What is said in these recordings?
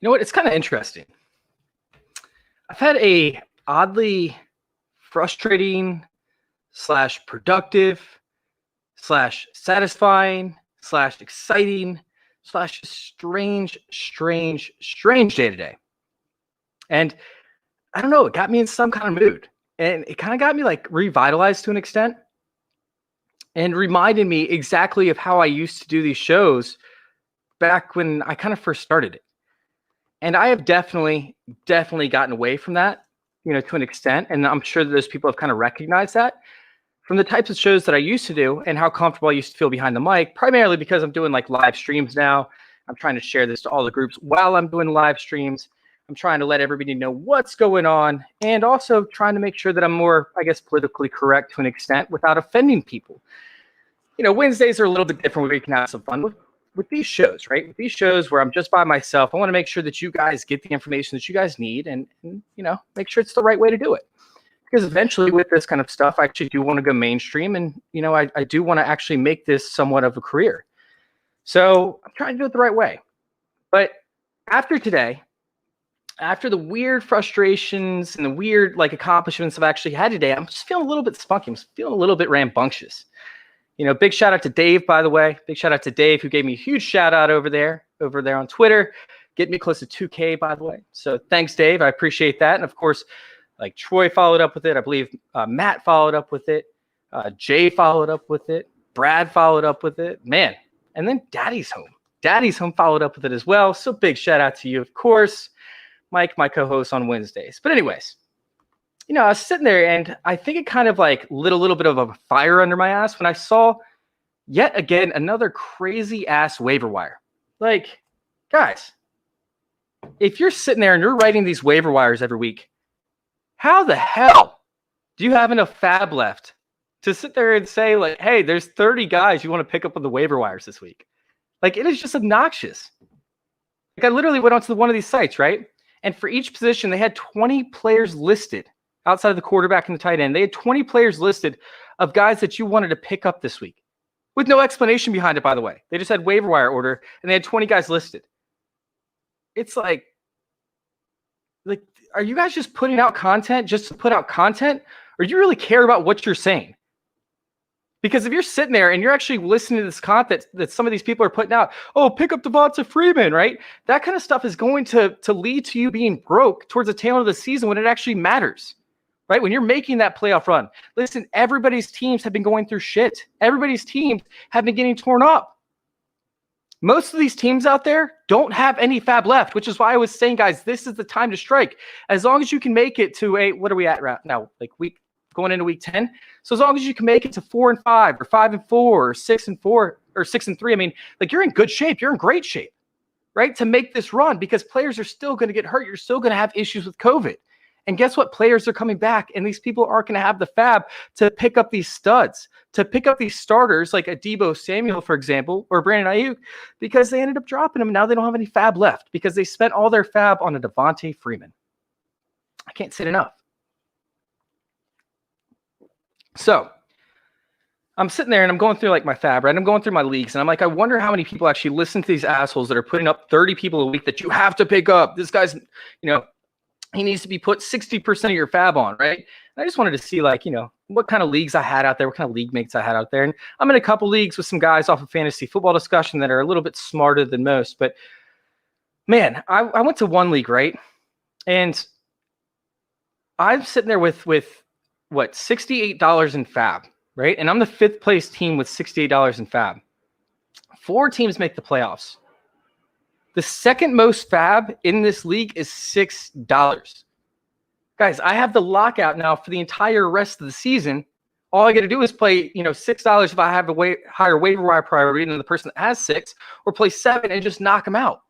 You know what? It's kind of interesting. I've had a oddly frustrating slash productive slash satisfying slash exciting slash strange day today. And I don't know, it got me in some kind of mood. And it kind of got me like revitalized to an extent and reminded me exactly of how I used to do these shows back when I kind of first started it. And I have definitely gotten away from that, to an extent. And I'm sure that those people have kind of recognized that from the types of shows that I used to do and how comfortable I used to feel behind the mic, primarily because I'm doing like live streams now. I'm trying to share this to all the groups while I'm doing live streams. I'm trying to let everybody know what's going on and also trying to make sure that I'm more, I guess, politically correct to an extent without offending people. Wednesdays are a little bit different where we can have some fun with these shows, right? With these shows where I'm just by myself, I want to make sure that you guys get the information that you guys need and make sure it's the right way to do it. Because eventually with this kind of stuff, I actually do want to go mainstream and, I do want to actually make this somewhat of a career. So I'm trying to do it the right way. But after today, after the weird frustrations and the weird accomplishments I've actually had today, I'm just feeling a little bit spunky. I'm feeling a little bit rambunctious. Big shout out to Dave, by the way. Big shout out to Dave, who gave me a huge shout out over there on Twitter. Get me close to 2K, by the way. So thanks, Dave. I appreciate that. And of course, Troy followed up with it. I believe Matt followed up with it. Jay followed up with it. Brad followed up with it. Man. And then Daddy's Home. Daddy's Home followed up with it as well. So big shout out to you, of course. Mike, my co-host on Wednesdays. But anyways, I was sitting there and I think it kind of lit a little bit of a fire under my ass when I saw yet again another crazy ass waiver wire. Guys, if you're sitting there and you're writing these waiver wires every week, how the hell do you have enough fab left to sit there and say hey, there's 30 guys you want to pick up on the waiver wires this week? It is just obnoxious. I literally went onto one of these sites, right? And for each position, they had 20 players listed outside of the quarterback and the tight end. They had 20 players listed of guys that you wanted to pick up this week with no explanation behind it, by the way. They just had waiver wire order and they had 20 guys listed. It's are you guys just putting out content just to put out content? Or do you really care about what you're saying? Because if you're sitting there and you're actually listening to this content that some of these people are putting out, oh, pick up Devonta Freeman, right? That kind of stuff is going to lead to you being broke towards the tail of the season when it actually matters, right? When you're making that playoff run. Listen, everybody's teams have been going through shit. Everybody's teams have been getting torn up. Most of these teams out there don't have any fab left, which is why I was saying, guys, this is the time to strike. As long as you can make it to what are we at right now? Going into week 10. So as long as you can make it to 4-5 or 5-4 or 6-4 or 6-3, I mean, you're in good shape. You're in great shape, right? To make this run because players are still going to get hurt. You're still going to have issues with COVID. And guess what? Players are coming back and these people aren't going to have the fab to pick up these studs, to pick up these starters like a Deebo Samuel, for example, or Brandon Ayuk, because they ended up dropping them. Now they don't have any fab left because they spent all their fab on a Devonta Freeman. I can't say it enough. So I'm sitting there and I'm going through my fab, right? I'm going through my leagues and I'm I wonder how many people actually listen to these assholes that are putting up 30 people a week that you have to pick up. This guy's, he needs to be put 60% of your fab on, right? And I just wanted to see what kind of leagues I had out there, what kind of league mates I had out there. And I'm in a couple leagues with some guys off of Fantasy Football Discussion that are a little bit smarter than most. But man, I went to one league, right? And I'm sitting there with what, $68 in fab, right? And I'm the 5th place team with $68 in fab. 4 teams make the playoffs. The second most fab in this league is $6. Guys, I have the lockout now for the entire rest of the season. All I got to do is play, $6 if I have a higher waiver wire priority than the person that has 6, or play 7 and just knock them out.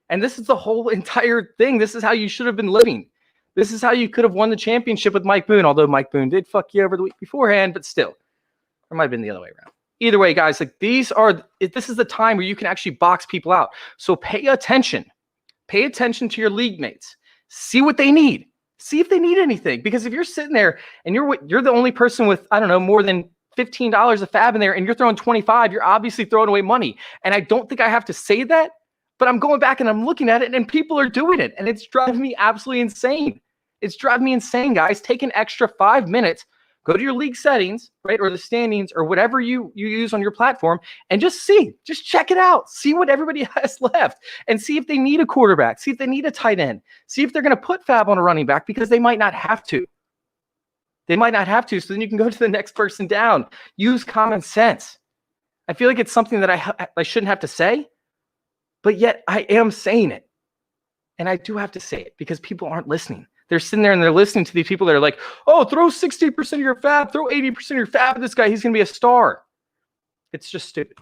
And this is the whole entire thing. This is how you should have been living. This is how you could have won the championship with Mike Boone, although Mike Boone did fuck you over the week beforehand, but still. Or it might have been the other way around. Either way, guys, this is the time where you can actually box people out. So pay attention. Pay attention to your league mates. See what they need. See if they need anything. Because if you're sitting there and you're the only person with, I don't know, more than $15 of fab in there and you're throwing 25, you're obviously throwing away money. And I don't think I have to say that But I'm going back and I'm looking at it and people are doing it. And it's driving me absolutely insane. It's driving me insane, guys. Take an extra 5 minutes, go to your league settings, right? Or the standings or whatever you use on your platform and just check it out. See what everybody has left and see if they need a quarterback. See if they need a tight end. See if they're going to put Fab on a running back because they might not have to. They might not have to. So then you can go to the next person down. Use common sense. I feel like it's something that I shouldn't have to say, but yet I am saying it. And I do have to say it because people aren't listening. They're sitting there and they're listening to these people that are like, oh, throw 60% of your fab, throw 80% of your fab at this guy. He's going to be a star. It's just stupid.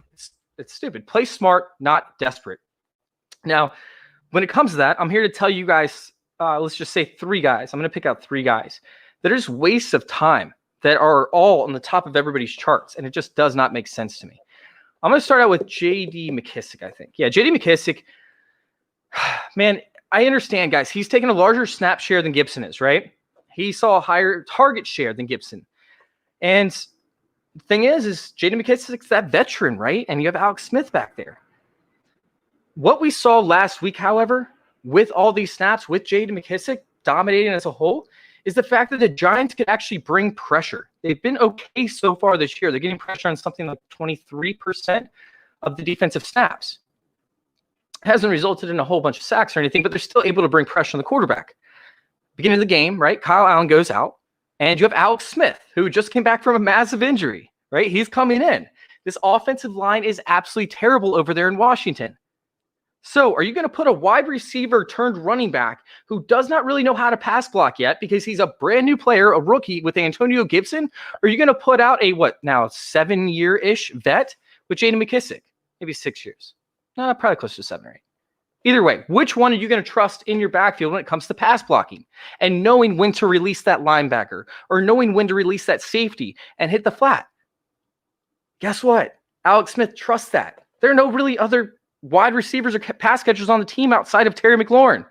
It's stupid. Play smart, not desperate. Now, when it comes to that, I'm here to tell you guys, let's just say 3 guys. I'm going to pick out 3 guys that are just wastes of time that are all on the top of everybody's charts. And it just does not make sense to me. I'm going to start out with J.D. McKissic, I think. Yeah, J.D. McKissic, man, I understand, guys. He's taking a larger snap share than Gibson is, right? He saw a higher target share than Gibson. And the thing is J.D. McKissic's that veteran, right? And you have Alex Smith back there. What we saw last week, however, with all these snaps, with J.D. McKissic dominating as a whole, is the fact that the Giants could actually bring pressure. They've been okay so far this year. They're getting pressure on something like 23% of the defensive snaps. It hasn't resulted in a whole bunch of sacks or anything, but they're still able to bring pressure on the quarterback. Beginning of the game, right? Kyle Allen goes out, and you have Alex Smith, who just came back from a massive injury, right? He's coming in. This offensive line is absolutely terrible over there in Washington. So are you going to put a wide receiver turned running back who does not really know how to pass block yet because he's a brand new player, a rookie with Antonio Gibson? Or are you going to put out a, 7-year-ish vet with J.D. McKissic? Maybe 6 years. No, probably close to 7 or 8. Either way, which one are you going to trust in your backfield when it comes to pass blocking and knowing when to release that linebacker or knowing when to release that safety and hit the flat? Guess what? Alex Smith trusts that. There are no really other wide receivers or pass catchers on the team outside of Terry McLaurin.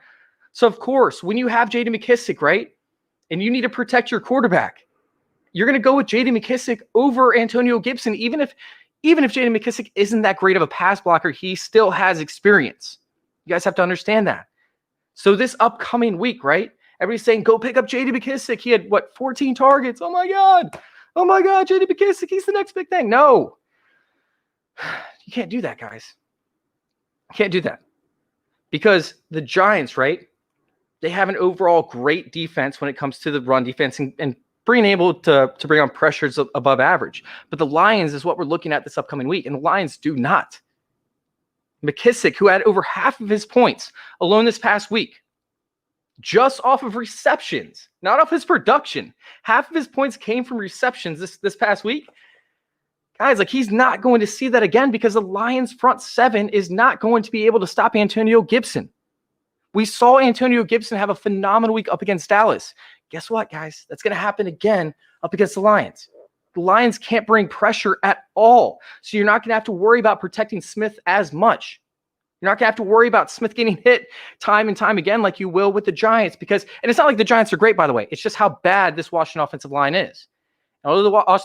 So, of course, when you have J.D. McKissic, right, and you need to protect your quarterback, you're going to go with J.D. McKissic over Antonio Gibson. Even if J.D. McKissic isn't that great of a pass blocker, he still has experience. You guys have to understand that. So this upcoming week, right, everybody's saying, go pick up J.D. McKissic. He had, 14 targets. Oh, my God, J.D. McKissic, he's the next big thing. No. You can't do that, guys. Can't do that because the Giants, right? They have an overall great defense when it comes to the run defense and being able to bring on pressures above average. But the Lions is what we're looking at this upcoming week, and the Lions do not. McKissic, who had over half of his points alone this past week, just off of receptions, not off his production. Half of his points came from receptions this past week. Guys, he's not going to see that again because the Lions front 7 is not going to be able to stop Antonio Gibson. We saw Antonio Gibson have a phenomenal week up against Dallas. Guess what, guys? That's going to happen again up against the Lions. The Lions can't bring pressure at all. So you're not going to have to worry about protecting Smith as much. You're not going to have to worry about Smith getting hit time and time again like you will with the Giants and it's not like the Giants are great, by the way. It's just how bad this Washington offensive line is. Although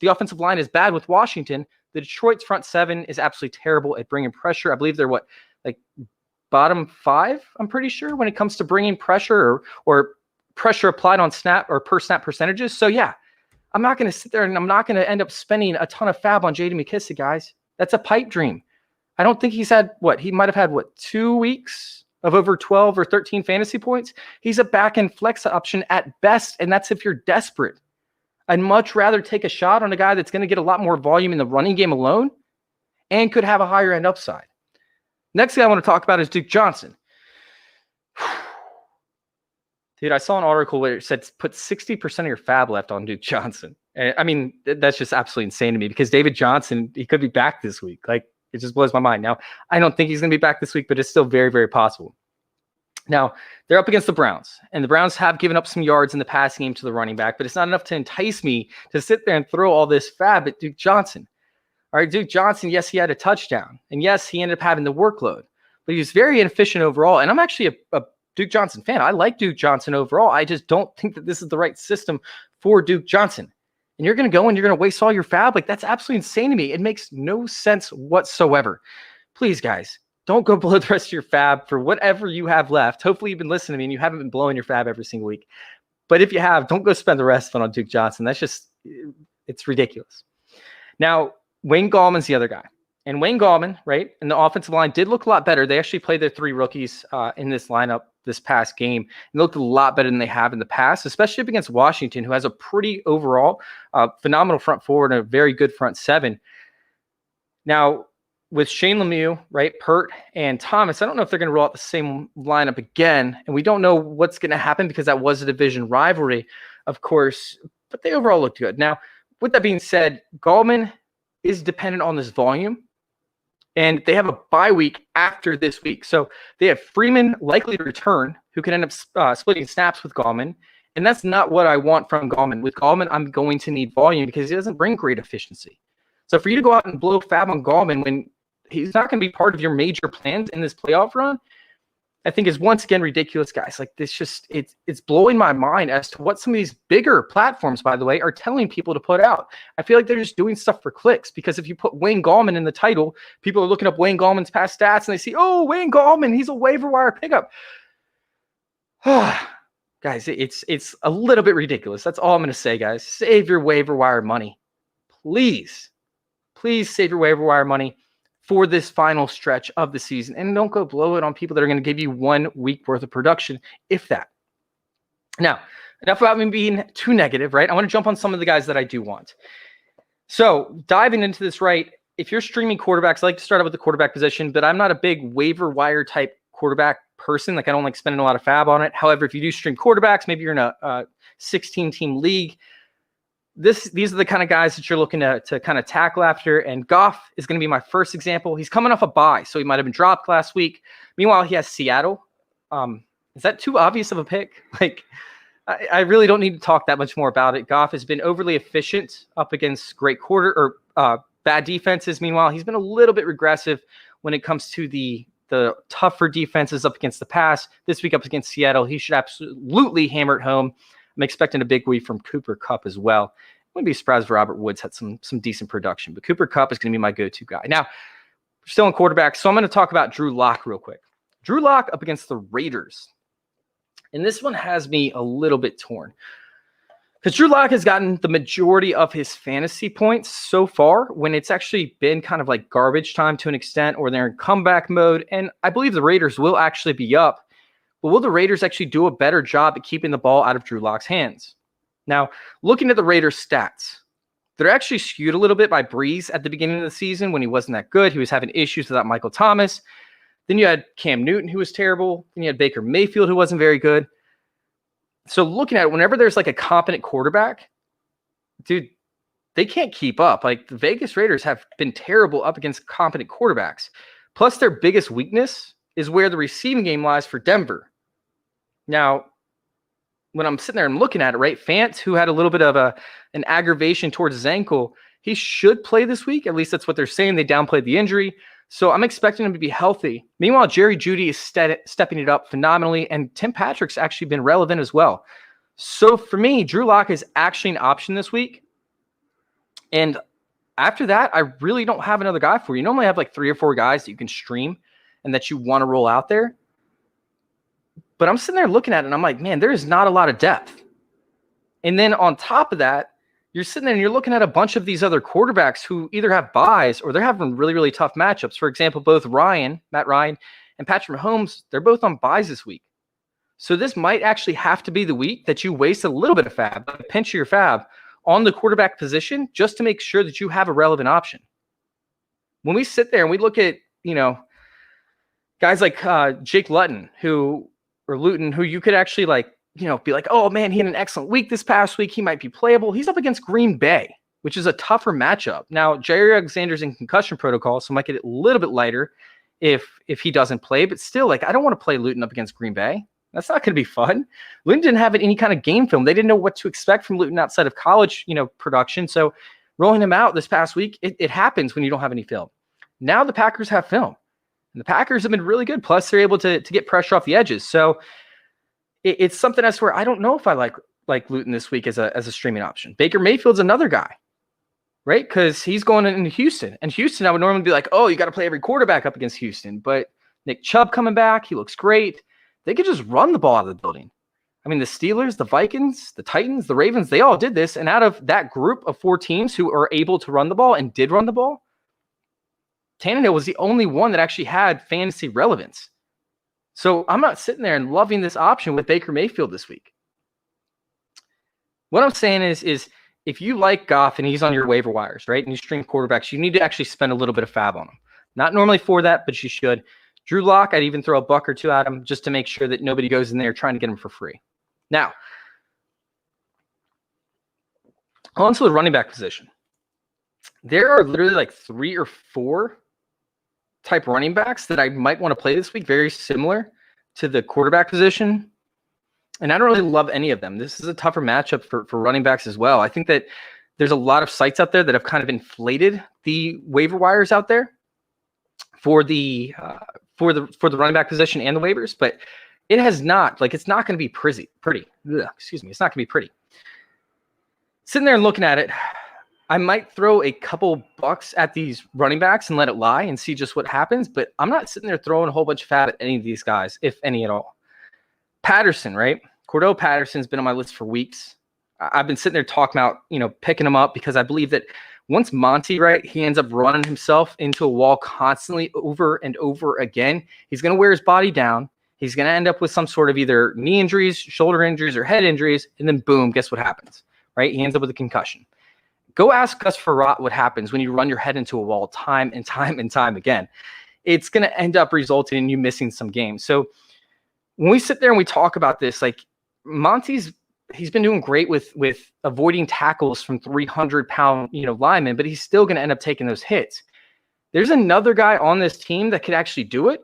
the offensive line is bad with Washington, the Detroit's front 7 is absolutely terrible at bringing pressure. I believe they're bottom 5, I'm pretty sure, when it comes to bringing pressure or pressure applied on snap or per snap percentages. So, yeah, I'm not going to sit there and I'm not going to end up spending a ton of fab on J.D. McKissic, guys. That's a pipe dream. I don't think he's had he might have had 2 weeks of over 12 or 13 fantasy points. He's a back-end flex option at best, and that's if you're desperate. I'd much rather take a shot on a guy that's going to get a lot more volume in the running game alone and could have a higher end upside. Next thing I want to talk about is Duke Johnson. Dude, I saw an article where it said put 60% of your fab left on Duke Johnson. And, I mean, that's just absolutely insane to me because David Johnson, he could be back this week. It just blows my mind. Now, I don't think he's going to be back this week, but it's still very, very possible. Now, they're up against the Browns, and the Browns have given up some yards in the passing game to the running back, but it's not enough to entice me to sit there and throw all this fab at Duke Johnson. All right, Duke Johnson, yes, he had a touchdown, and yes, he ended up having the workload, but he was very inefficient overall, and I'm actually a Duke Johnson fan. I like Duke Johnson overall. I just don't think that this is the right system for Duke Johnson. And you're going to go and you're going to waste all your fab? That's absolutely insane to me. It makes no sense whatsoever. Please, guys, don't go blow the rest of your fab for whatever you have left. Hopefully you've been listening to me and you haven't been blowing your fab every single week. But if you have, don't go spend the rest of it on Duke Johnson. That's just, it's ridiculous. Now, Wayne Gallman's the other guy. And Wayne Gallman, right, and the offensive line did look a lot better. They actually played their 3 rookies in this lineup this past game. And looked a lot better than they have in the past, especially up against Washington, who has a pretty overall phenomenal front four and a very good front 7. Now, with Shane Lemieux, right, Pert and Thomas, I don't know if they're going to roll out the same lineup again. And we don't know what's going to happen because that was a division rivalry, of course. But they overall looked good. Now, with that being said, Gallman is dependent on this volume. And they have a bye week after this week. So they have Freeman likely to return, who can end up splitting snaps with Gallman. And that's not what I want from Gallman. With Gallman, I'm going to need volume because he doesn't bring great efficiency. So for you to go out and blow fab on Gallman when he's not going to be part of your major plans in this playoff run, I think is once again ridiculous, guys. Like this just, it's blowing my mind as to what some of these bigger platforms, by the way, are telling people to put out. I feel like they're just doing stuff for clicks because if you put Wayne Gallman in the title, people are looking up Wayne Gallman's past stats and they see, oh, Wayne Gallman, he's a waiver wire pickup. Guys, it's a little bit ridiculous. That's all I'm going to say, guys. Save your waiver wire money. Please save your waiver wire money for this final stretch of the season. And don't go blow it on people that are going to give you 1 week worth of production, if that. Now, enough about me being too negative, right? I want to jump on some of the guys that I do want. So diving into this, right, if you're streaming quarterbacks, I like to start out with the quarterback position, but I'm not a big waiver wire type quarterback person. Like I don't like spending a lot of fab on it. However, if you do stream quarterbacks, maybe you're in a 16-team league, these are the kind of guys that you're looking to kind of tackle after. And Goff is going to be my first example. He's coming off a bye, so he might have been dropped last week. Meanwhile, he has Seattle. Is that too obvious of a pick? Like, I really don't need to talk that much more about it. Goff has been overly efficient up against great bad defenses. Meanwhile, he's been a little bit regressive when it comes to the tougher defenses up against the pass. This week up against Seattle, he should absolutely hammer it home. I'm expecting a big week from Cooper Kupp as well. I wouldn't be surprised if Robert Woods had some decent production, but Cooper Kupp is going to be my go-to guy. Now, we're still in quarterback, so I'm going to talk about Drew Lock real quick. Drew Lock up against the Raiders. And this one has me a little bit torn. Because Drew Lock has gotten the majority of his fantasy points so far when it's actually been kind of like garbage time to an extent, or they're in comeback mode. And I believe the Raiders will actually be up. But will the Raiders actually do a better job at keeping the ball out of Drew Lock's hands? Now, looking at the Raiders' stats, they're actually skewed a little bit by Breeze at the beginning of the season when he wasn't that good. He was having issues without Michael Thomas. Then you had Cam Newton, who was terrible. Then you had Baker Mayfield, who wasn't very good. So looking at it, whenever there's like a competent quarterback, dude, they can't keep up. Like the Vegas Raiders have been terrible up against competent quarterbacks. Plus, their biggest weakness is where the receiving game lies for Denver. Now, when I'm sitting there and looking at it, right, Fant, who had a little bit of an aggravation towards his ankle, he should play this week. At least that's what they're saying. They downplayed the injury. So I'm expecting him to be healthy. Meanwhile, Jerry Jeudy is stepping it up phenomenally, and Tim Patrick's actually been relevant as well. So for me, Drew Lock is actually an option this week. And after that, I really don't have another guy for you. You normally have like 3 or 4 guys that you can stream and that you want to roll out there. But I'm sitting there looking at it, and I'm like, man, there is not a lot of depth. And then on top of that, you're sitting there and you're looking at a bunch of these other quarterbacks who either have buys or they're having really, really tough matchups. For example, both Matt Ryan, and Patrick Mahomes, they're both on buys this week. So this might actually have to be the week that you waste a little bit of fab, a pinch of your fab, on the quarterback position just to make sure that you have a relevant option. When we sit there and we look at, guys like Jake Luton, who you could actually be like, oh man, he had an excellent week this past week. He might be playable. He's up against Green Bay, which is a tougher matchup. Now, Jair Alexander's in concussion protocol, so might get it a little bit lighter if he doesn't play. But still, I don't want to play Luton up against Green Bay. That's not going to be fun. Luton didn't have any kind of game film. They didn't know what to expect from Luton outside of college, production. So rolling him out this past week, it happens when you don't have any film. Now the Packers have film. And the Packers have been really good. Plus, they're able to get pressure off the edges. So it's something as where I don't know if I like Luton this week as a streaming option. Baker Mayfield's another guy, right? Because he's going into Houston. And Houston, I would normally be like, oh, you got to play every quarterback up against Houston. But Nick Chubb coming back. He looks great. They could just run the ball out of the building. I mean, the Steelers, the Vikings, the Titans, the Ravens, they all did this. And out of that group of 4 teams who are able to run the ball and did run the ball, Tannehill was the only one that actually had fantasy relevance. So I'm not sitting there and loving this option with Baker Mayfield this week. What I'm saying is if you like Goff and he's on your waiver wires, right, and you stream quarterbacks, you need to actually spend a little bit of fab on him. Not normally for that, but you should. Drew Lock, I'd even throw a buck or two at him just to make sure that nobody goes in there trying to get him for free. Now, on to the running back position. There are literally like 3 or 4 type running backs that I might want to play this week, very similar to the quarterback position. And I don't really love any of them. This is a tougher matchup for running backs as well. I think that there's a lot of sites out there that have kind of inflated the waiver wires out there for the running back position and the waivers, but it has not, like, it's not going to be pretty. Excuse me. It's not going to be pretty. Sitting there and looking at it, I might throw a couple bucks at these running backs and let it lie and see just what happens, but I'm not sitting there throwing a whole bunch of fab at any of these guys, if any at all. Patterson, right? Cordell Patterson's been on my list for weeks. I've been sitting there talking about, picking him up because I believe that once Monty, right, he ends up running himself into a wall constantly over and over again, he's going to wear his body down. He's going to end up with some sort of either knee injuries, shoulder injuries, or head injuries, and then boom, guess what happens, right? He ends up with a concussion. Go ask Gus Frerotte what happens when you run your head into a wall time and time and time again. It's going to end up resulting in you missing some games. So when we sit there and we talk about this, like Monty's, he's been doing great with avoiding tackles from 300-pound, linemen, but he's still going to end up taking those hits. There's another guy on this team that could actually do it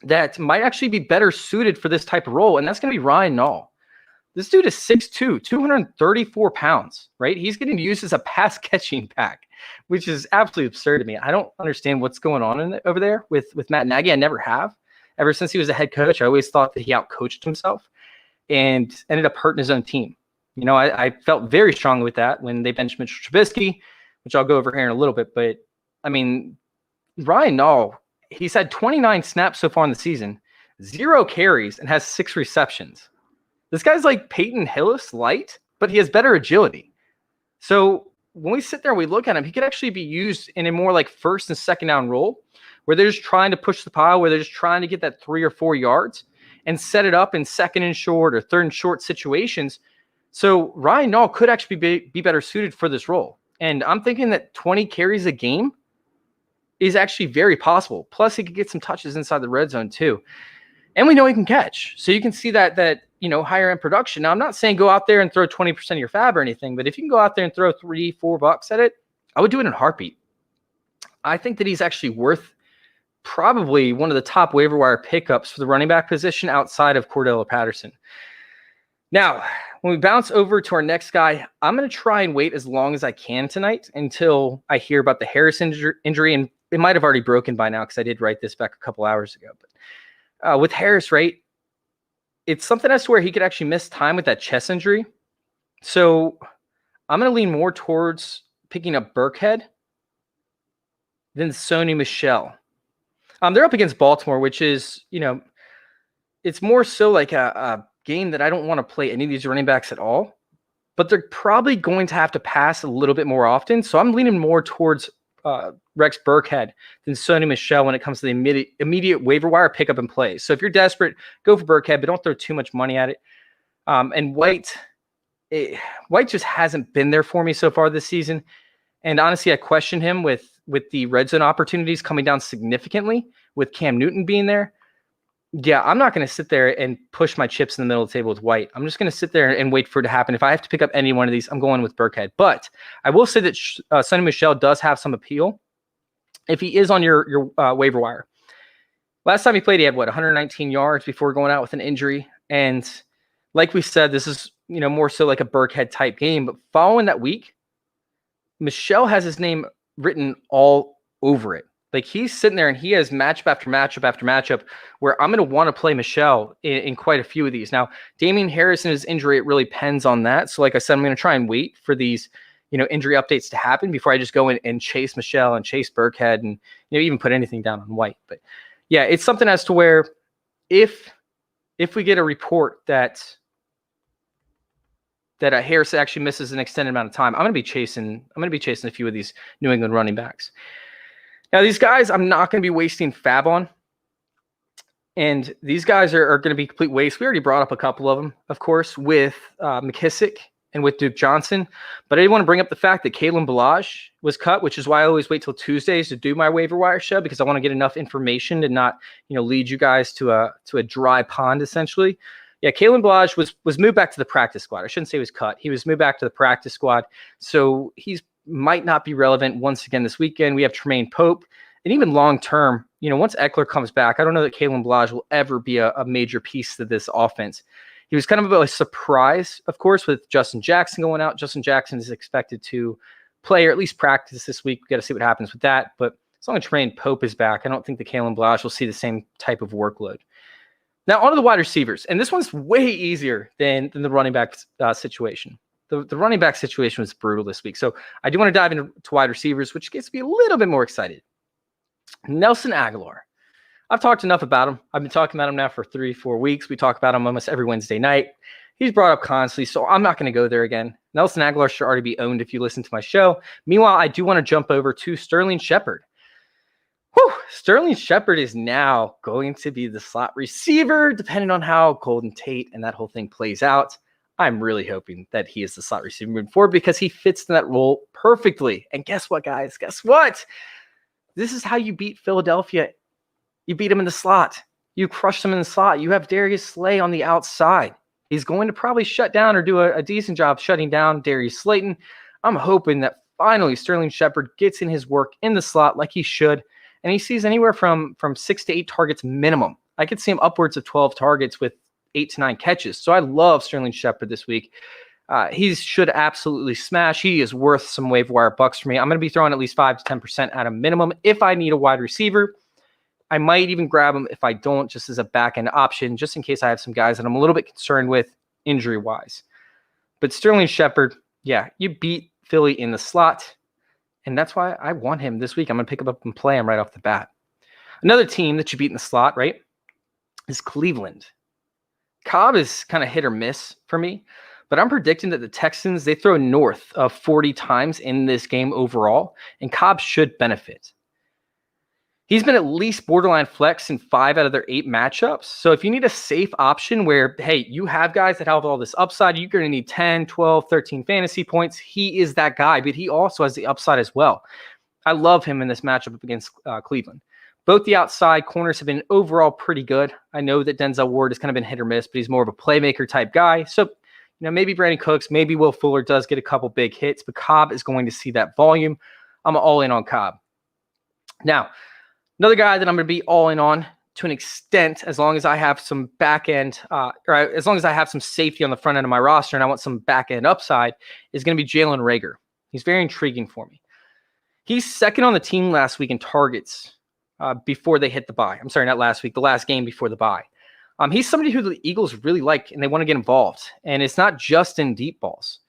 that might actually be better suited for this type of role, and that's going to be Ryan Nall. This dude is 6'2", 234 pounds, right? He's getting used as a pass-catching back, which is absolutely absurd to me. I don't understand what's going on over there with Matt Nagy. I never have. Ever since he was a head coach, I always thought that he outcoached himself and ended up hurting his own team. I felt very strongly with that when they benched Mitchell Trubisky, which I'll go over here in a little bit. But, I mean, Ryan Nall, he's had 29 snaps so far in the season, 0 carries, and has 6 receptions. This guy's like Peyton Hillis light, but he has better agility. So when we sit there and we look at him, he could actually be used in a more like first and second down role where they're just trying to push the pile, where they're just trying to get that 3 or 4 yards and set it up in second and short or third and short situations. So Ryan Nall could actually be better suited for this role. And I'm thinking that 20 carries a game is actually very possible. Plus, he could get some touches inside the red zone too. And we know he can catch. So you can see that higher end production. Now, I'm not saying go out there and throw 20% of your fab or anything, but if you can go out there and throw $3-4 at it, I would do it in a heartbeat. I think that he's actually worth probably one of the top waiver wire pickups for the running back position outside of Cordell Patterson. Now, when we bounce over to our next guy, I'm going to try and wait as long as I can tonight until I hear about the Harris injury, and it might have already broken by now because I did write this back a couple hours ago. But with Harris, right, it's something as to where he could actually miss time with that chest injury. So I'm going to lean more towards picking up Burkhead than Sony Michel. They're up against Baltimore, which is, it's more so like a game that I don't want to play any of these running backs at all, but they're probably going to have to pass a little bit more often. So I'm leaning more towards Rex Burkhead than Sony Michel when it comes to the immediate waiver wire pickup and play. So if you're desperate, go for Burkhead, but don't throw too much money at it. And White just hasn't been there for me so far this season. And honestly, I question him with the red zone opportunities coming down significantly with Cam Newton being there. Yeah, I'm not going to sit there and push my chips in the middle of the table with White. I'm just going to sit there and wait for it to happen. If I have to pick up any one of these, I'm going with Burkhead. But I will say that Sony Michel does have some appeal if he is on your waiver wire. Last time he played, he had 119 yards before going out with an injury. And like we said, this is more so like a Burkhead type game. But following that week, Michel has his name written all over it. Like he's sitting there and he has matchup after matchup after matchup where I'm going to want to play Michel in quite a few of these. Now, Damian Harris and his injury, it really depends on that. So like I said, I'm going to try and wait for these, injury updates to happen before I just go in and chase Michel and chase Burkhead and, even put anything down on White. But Yeah, it's something as to where if we get a report that Harris actually misses an extended amount of time, I'm going to be chasing a few of these New England running backs. Now, these guys I'm not going to be wasting fab on. And these guys are going to be complete waste. We already brought up a couple of them, of course, with McKissick and with Duke Johnson. But I did want to bring up the fact that Kalen Ballage was cut, which is why I always wait till Tuesdays to do my waiver wire show, because I want to get enough information to not, lead you guys to a dry pond, essentially. Yeah, Kalen Ballage was moved back to the practice squad. I shouldn't say he was cut. He was moved back to the practice squad. So he's might not be relevant once again this weekend. We have Tremaine Pope. And even long-term, once Eckler comes back, I don't know that Kalen Ballage will ever be a major piece to this offense. He was kind of a surprise, of course, with Justin Jackson going out. Justin Jackson is expected to play or at least practice this week. We got to see what happens with that. But as long as Tremaine Pope is back, I don't think the Kalen Ballage will see the same type of workload. Now, on to the wide receivers. And this one's way easier than the running back situation. The running back situation was brutal this week. So I do want to dive into wide receivers, which gets me a little bit more excited. Nelson Aguilar. I've talked enough about him. I've been talking about him now for 3-4 weeks. We talk about him almost every Wednesday night. He's brought up constantly, so I'm not going to go there again. Nelson Aguilar should already be owned if you listen to my show. Meanwhile, I do want to jump over to Sterling Shepard. Sterling Shepard is now going to be the slot receiver, depending on how Golden Tate and that whole thing plays out. I'm really hoping that he is the slot receiver moving forward because he fits in that role perfectly. And guess what, guys? Guess what? This is how you beat Philadelphia. You beat them in the slot. You crush them in the slot. You have Darius Slay on the outside. He's going to probably shut down or do a decent job shutting down Darius Slayton. I'm hoping that finally Sterling Shepard gets in his work in the slot like he should, and he sees anywhere from 6 to 8 targets minimum. I could see him upwards of 12 targets with 8 to 9 catches. So I love Sterling Shepard this week. He should absolutely smash. He is worth some waiver wire bucks for me. I'm going to be throwing at least 5 to 10% at a minimum. If I need a wide receiver, I might even grab him if I don't, just as a back-end option, just in case I have some guys that I'm a little bit concerned with injury-wise. But Sterling Shepard, yeah, you beat Philly in the slot, and that's why I want him this week. I'm going to pick him up and play him right off the bat. Another team that you beat in the slot, right, is Cleveland. Cobb is kind of hit or miss for me. But I'm predicting that the Texans, they throw north of 40 times in this game overall, and Cobb should benefit. He's been at least borderline flex in 5 out of their 8 matchups. So if you need a safe option where, hey, you have guys that have all this upside, you're going to need 10, 12, 13 fantasy points. He is that guy, but he also has the upside as well. I love him in this matchup against Cleveland. Both the outside corners have been overall pretty good. I know that Denzel Ward has kind of been hit or miss, but he's more of a playmaker type guy. So maybe Brandon Cooks, maybe Will Fuller does get a couple big hits, but Cobb is going to see that volume. I'm all in on Cobb. Now, another guy that I'm going to be all in on to an extent, as long as I have some back end, or as long as I have some safety on the front end of my roster and I want some back end upside, is going to be Jalen Reagor. He's very intriguing for me. He's second on the team last week in targets before they hit the bye. I'm sorry, not last week, the last game before the bye. He's somebody who the Eagles really like and they want to get involved. And it's not just in deep balls.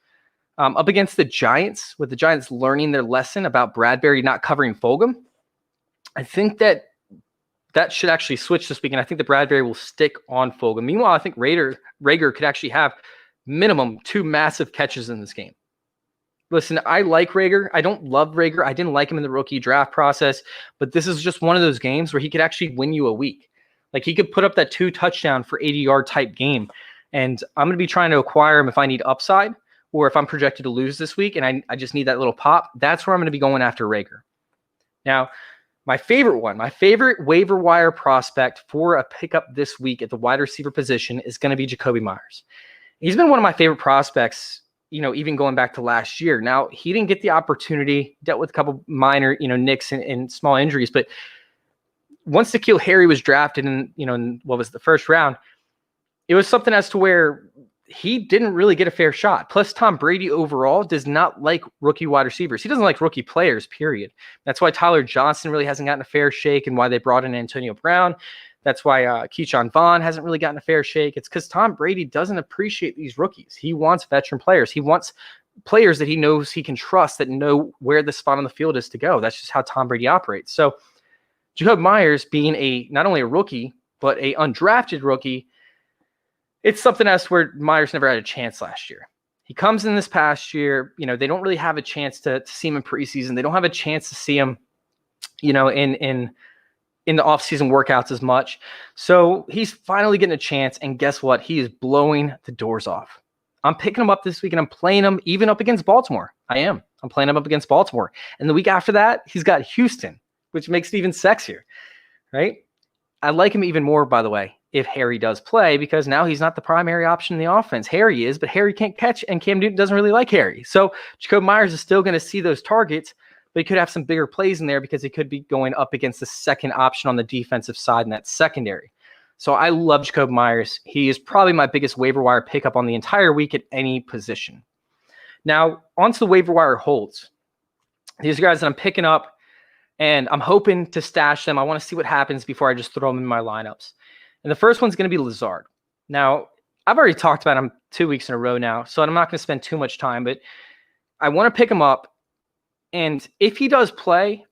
Up against the Giants, with the Giants learning their lesson about Bradbury not covering Fulgham, I think that should actually switch this week. And I think that Bradbury will stick on Fulgham. Meanwhile, I think Reagor could actually have minimum 2 massive catches in this game. Listen, I like Reagor. I don't love Reagor. I didn't like him in the rookie draft process, but this is just one of those games where he could actually win you a week. Like he could put up that 2 touchdown for 80-yard type game. And I'm going to be trying to acquire him if I need upside or if I'm projected to lose this week and I just need that little pop. That's where I'm going to be going after Reagor. Now, my favorite waiver wire prospect for a pickup this week at the wide receiver position is going to be Jacoby Myers. He's been one of my favorite prospects, even going back to last year. Now, he didn't get the opportunity, dealt with a couple minor, nicks and small injuries, but once N'Keal Harry was drafted in what was the first round, it was something as to where he didn't really get a fair shot. Plus, Tom Brady overall does not like rookie wide receivers. He doesn't like rookie players, period. That's why Tyler Johnson really hasn't gotten a fair shake and why they brought in Antonio Brown. That's why Keyshawn Vaughn hasn't really gotten a fair shake. It's because Tom Brady doesn't appreciate these rookies. He wants veteran players. He wants players that he knows he can trust, that know where the spot on the field is to go. That's just how Tom Brady operates. So Jacob Myers being not only a rookie, but a undrafted rookie, it's something else where Myers never had a chance last year. He comes in this past year, they don't really have a chance to see him in preseason. They don't have a chance to see him, in the offseason workouts as much. So he's finally getting a chance, and guess what? He is blowing the doors off. I'm picking him up this week, and I'm playing him even up against Baltimore. I'm playing him up against Baltimore. And the week after that, he's got Houston, which makes it even sexier, right? I like him even more, by the way, if Harry does play, because now he's not the primary option in the offense. Harry is, but Harry can't catch, and Cam Newton doesn't really like Harry. So Jacob Myers is still going to see those targets, but he could have some bigger plays in there because he could be going up against the second option on the defensive side in that secondary. So I love Jacob Myers. He is probably my biggest waiver wire pickup on the entire week at any position. Now, onto the waiver wire holds. These are guys that I'm picking up, and I'm hoping to stash them. I want to see what happens before I just throw them in my lineups. And the first one's going to be Lazard. Now, I've already talked about him 2 weeks in a row now, so I'm not going to spend too much time, but I want to pick him up. And if he does play,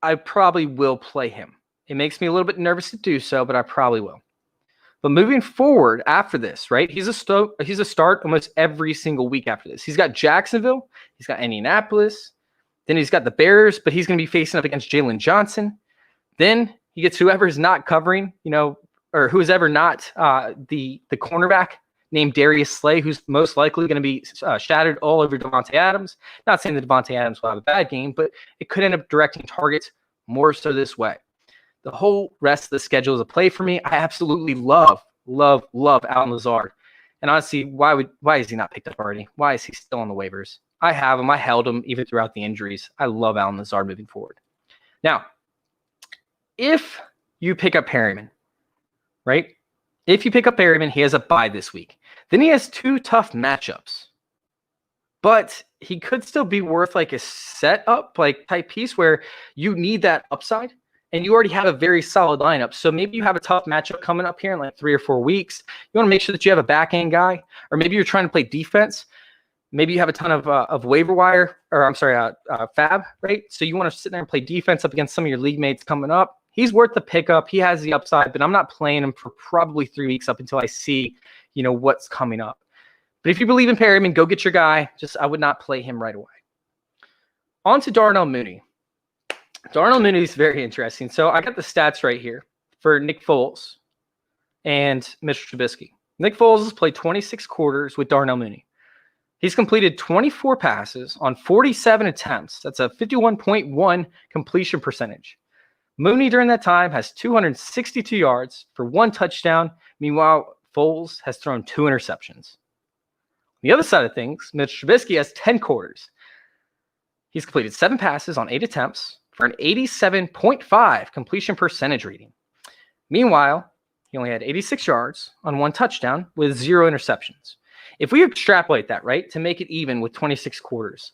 I probably will play him. It makes me a little bit nervous to do so, but I probably will. But moving forward after this, right, he's a start almost every single week after this. He's got Jacksonville. He's got Indianapolis. Then he's got the Bears, but he's going to be facing up against Jalen Johnson. Then he gets whoever is not covering, or who is ever not the cornerback named Darius Slay, who's most likely going to be shattered all over Devontae Adams. Not saying that Devontae Adams will have a bad game, but it could end up directing targets more so this way. The whole rest of the schedule is a play for me. I absolutely love Allen Lazard. And honestly, why is he not picked up already? Why is he still on the waivers? I have him. I held him even throughout the injuries. I love Allen Lazard moving forward. Now, if you pick up Perryman, right? If you pick up Perryman, he has a bye this week. Then he has 2 tough matchups. But he could still be worth like a setup type piece where you need that upside. And you already have a very solid lineup. So maybe you have a tough matchup coming up here in like 3 or 4 weeks. You want to make sure that you have a back end guy, or maybe you're trying to play defense. Maybe you have a ton of waiver wire, or fab, right? So you want to sit there and play defense up against some of your league mates coming up. He's worth the pickup. He has the upside, but I'm not playing him for probably 3 weeks up until I see, what's coming up. But if you believe in Perryman, go get your guy. I would not play him right away. On to Darnell Mooney. Darnell Mooney is very interesting. So I got the stats right here for Nick Foles and Mitchell Trubisky. Nick Foles has played 26 quarters with Darnell Mooney. He's completed 24 passes on 47 attempts. That's a 51.1 completion percentage. Mooney during that time has 262 yards for 1 touchdown. Meanwhile, Foles has thrown 2 interceptions. On the other side of things, Mitch Trubisky has 10 quarters. He's completed 7 passes on 8 attempts for an 87.5 completion percentage rating. Meanwhile, he only had 86 yards on 1 touchdown with 0 interceptions. If we extrapolate that, right, to make it even with 26 quarters,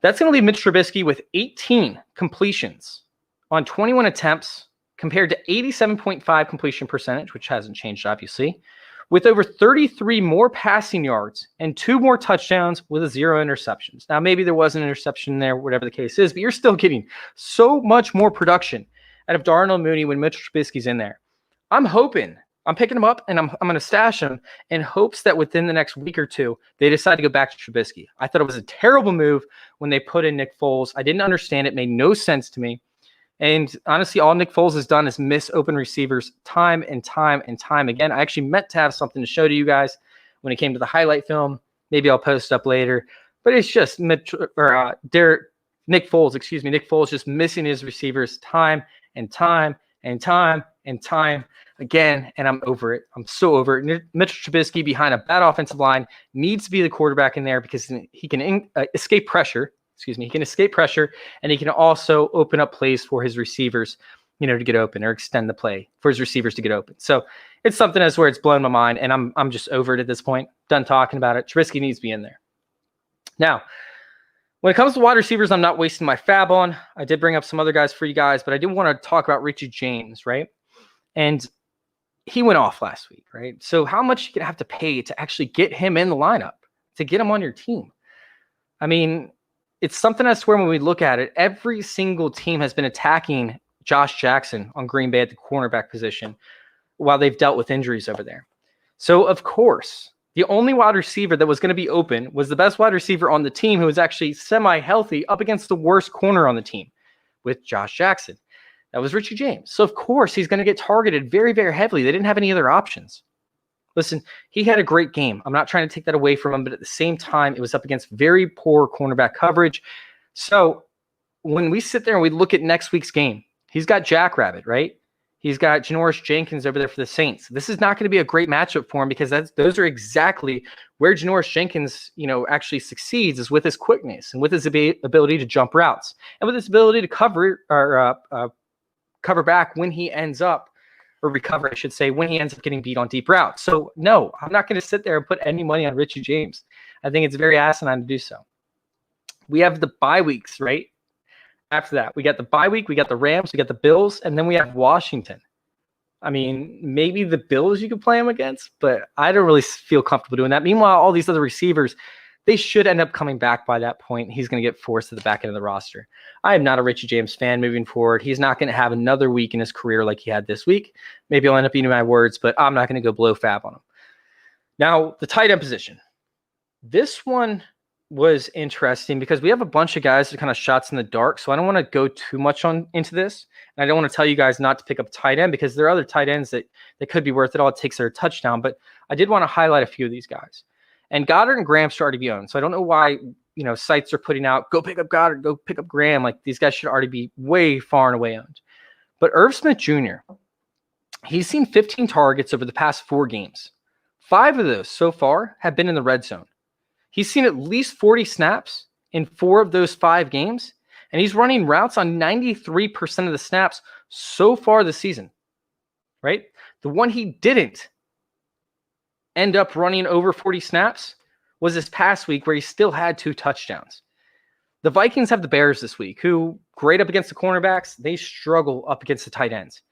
that's going to leave Mitch Trubisky with 18 completions on 21 attempts compared to 87.5 completion percentage, which hasn't changed, obviously, with over 33 more passing yards and 2 more touchdowns with 0 interceptions. Now, maybe there was an interception there, whatever the case is, but you're still getting so much more production out of Darnell Mooney when Mitch Trubisky's in there. I'm picking him up, and I'm going to stash him in hopes that within the next week or 2, they decide to go back to Trubisky. I thought it was a terrible move when they put in Nick Foles. I didn't understand it. It made no sense to me. And honestly, all Nick Foles has done is miss open receivers time and time and time again. I actually meant to have something to show to you guys when it came to the highlight film. Maybe I'll post up later. But it's just Nick Foles, Nick Foles just missing his receivers time and time and time and time again, and I'm over it. I'm so over it. Mitchell Trubisky behind a bad offensive line needs to be the quarterback in there because he can escape pressure. He can escape pressure, and he can also open up plays for his receivers, to get open, or extend the play for his receivers to get open. So it's something as where it's blown my mind, and I'm just over it at this point. Done talking about it. Trubisky needs to be in there. Now, when it comes to wide receivers, I'm not wasting my fab on. I did bring up some other guys for you guys, but I did want to talk about Richie James, right? And he went off last week, right? So how much you going to have to pay to actually get him in the lineup, to get him on your team? I mean, it's something I swear when we look at it, every single team has been attacking Josh Jackson on Green Bay at the cornerback position while they've dealt with injuries over there. So, of course, the only wide receiver that was going to be open was the best wide receiver on the team who was actually semi-healthy up against the worst corner on the team with Josh Jackson. That was Richie James. So, of course, he's going to get targeted very, very heavily. They didn't have any other options. Listen, he had a great game. I'm not trying to take that away from him, but at the same time, it was up against very poor cornerback coverage. So, when we sit there and we look at next week's game, he's got Jackrabbit, right? He's got Janoris Jenkins over there for the Saints. This is not going to be a great matchup for him because those are exactly where Janoris Jenkins, actually succeeds, is with his quickness and with his ability to jump routes and with his ability to cover back when he ends up, or recover, I should say, when he ends up getting beat on deep routes. So no, I'm not going to sit there and put any money on Richie James. I think it's very asinine to do so. We have the bye weeks, right? After that, we got the bye week, we got the Rams, we got the Bills, and then we have Washington. I mean, maybe the Bills you could play him against, but I don't really feel comfortable doing that. Meanwhile, all these other receivers, they should end up coming back by that point. He's going to get forced to the back end of the roster. I am not a Richie James fan moving forward. He's not going to have another week in his career like he had this week. Maybe I'll end up eating my words, but I'm not going to go blow fab on him. Now, the tight end position. This one was interesting because we have a bunch of guys that are kind of shots in the dark. So I don't want to go too much into this. And I don't want to tell you guys not to pick up a tight end because there are other tight ends that could be worth it. All it takes are a touchdown. But I did want to highlight a few of these guys. And Goddard and Graham should already be owned. So I don't know why, sites are putting out, go pick up Goddard, go pick up Graham. Like these guys should already be way far and away owned. But Irv Smith Jr., he's seen 15 targets over the past 4 games. 5 of those so far have been in the red zone. He's seen at least 40 snaps in 4 of those 5 games, and he's running routes on 93% of the snaps so far this season, right? The one he didn't end up running over 40 snaps was this past week where he still had 2 touchdowns. The Vikings have the Bears this week, who great up against the cornerbacks. They struggle up against the tight ends.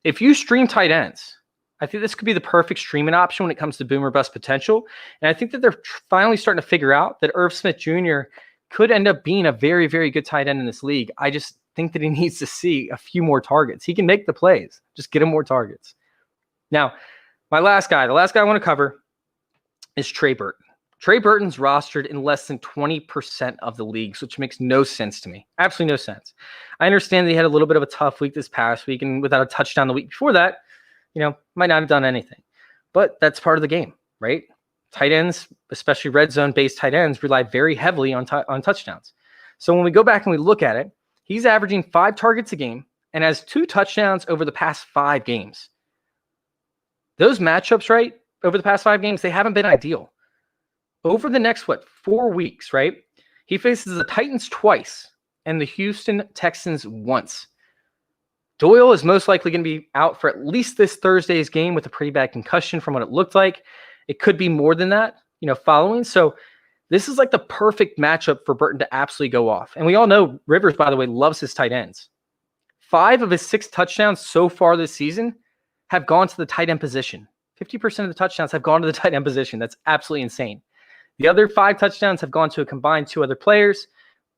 If you stream tight ends, I think this could be the perfect streaming option when it comes to boomer bust potential. And I think that they're finally starting to figure out that Irv Smith Jr. could end up being a very, very good tight end in this league. I just think that he needs to see a few more targets. He can make the plays. Just get him more targets. Now, the last guy I want to cover is Trey Burton. Trey Burton's rostered in less than 20% of the leagues, which makes no sense to me. Absolutely no sense. I understand that he had a little bit of a tough week this past week, and without a touchdown the week before that, might not have done anything. But that's part of the game, right? Tight ends, especially red zone-based tight ends, rely very heavily on touchdowns. So when we go back and we look at it, he's averaging 5 targets a game and has 2 touchdowns over the past 5 games. Those matchups, right, over the past 5 games, they haven't been ideal. Over the next, 4 weeks, right, he faces the Titans twice and the Houston Texans once. Doyle is most likely going to be out for at least this Thursday's game with a pretty bad concussion from what it looked like. It could be more than that, following. So this is like the perfect matchup for Burton to absolutely go off. And we all know Rivers, by the way, loves his tight ends. 5 of his 6 touchdowns so far this season have gone to the tight end position. 50% of the touchdowns have gone to the tight end position. That's absolutely insane. The other 5 touchdowns have gone to a combined 2 other players.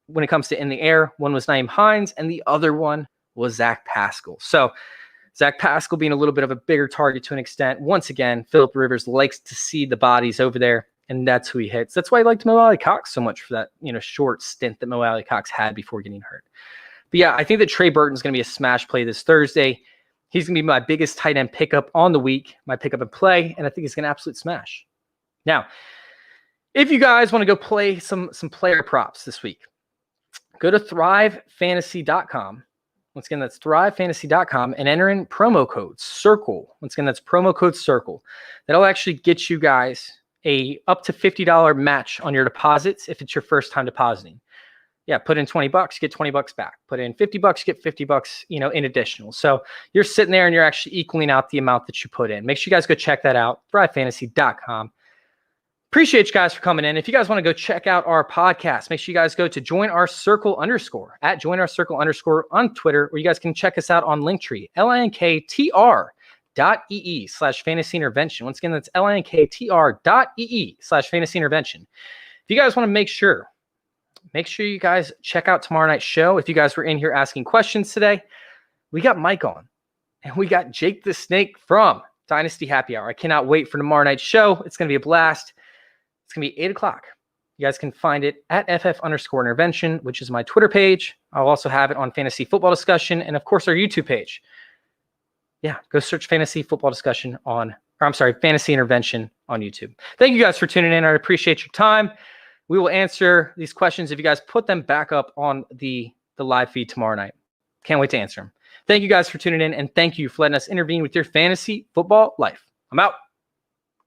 When it comes to in the air, one was Naeem Hines, and the other one was Zach Pascal. So Zach Pascal being a little bit of a bigger target to an extent. Once again, Philip Rivers likes to see the bodies over there, and that's who he hits. That's why I liked Mo Alley-Cox so much for that short stint that Mo Alley-Cox had before getting hurt. But yeah, I think that Trey Burton's going to be a smash play this Thursday. He's going to be my biggest tight end pickup on the week, my pickup and play, and I think he's going to absolute smash. Now, if you guys want to go play some player props this week, go to thrivefantasy.com. Once again, that's thrivefantasy.com and enter in promo code CIRCLE. Once again, that's promo code CIRCLE. That'll actually get you guys a up to $50 match on your deposits if it's your first time depositing. Yeah, put in $20, get $20 back. Put in $50, get $50, in additional. So you're sitting there and you're actually equaling out the amount that you put in. Make sure you guys go check that out, thrivefantasy.com. Appreciate you guys for coming in. If you guys want to go check out our podcast, make sure you guys go to join our circle _ at join our circle _ on Twitter, where you guys can check us out on Linktree, linktr.ee/fantasy intervention. Once again, that's linktr.ee/fantasy intervention. If you guys want to make sure you guys check out tomorrow night's show. If you guys were in here asking questions today, we got Mike on, and we got Jake the Snake from Dynasty Happy Hour. I cannot wait for tomorrow night's show. It's going to be a blast. It's going to be 8 o'clock. You guys can find it at FF_intervention, which is my Twitter page. I'll also have it on Fantasy Football Discussion and, of course, our YouTube page. Yeah, go search Fantasy Football Discussion Fantasy Intervention on YouTube. Thank you guys for tuning in. I appreciate your time. We will answer these questions if you guys put them back up on the live feed tomorrow night. Can't wait to answer them. Thank you guys for tuning in, and thank you for letting us intervene with your fantasy football life. I'm out.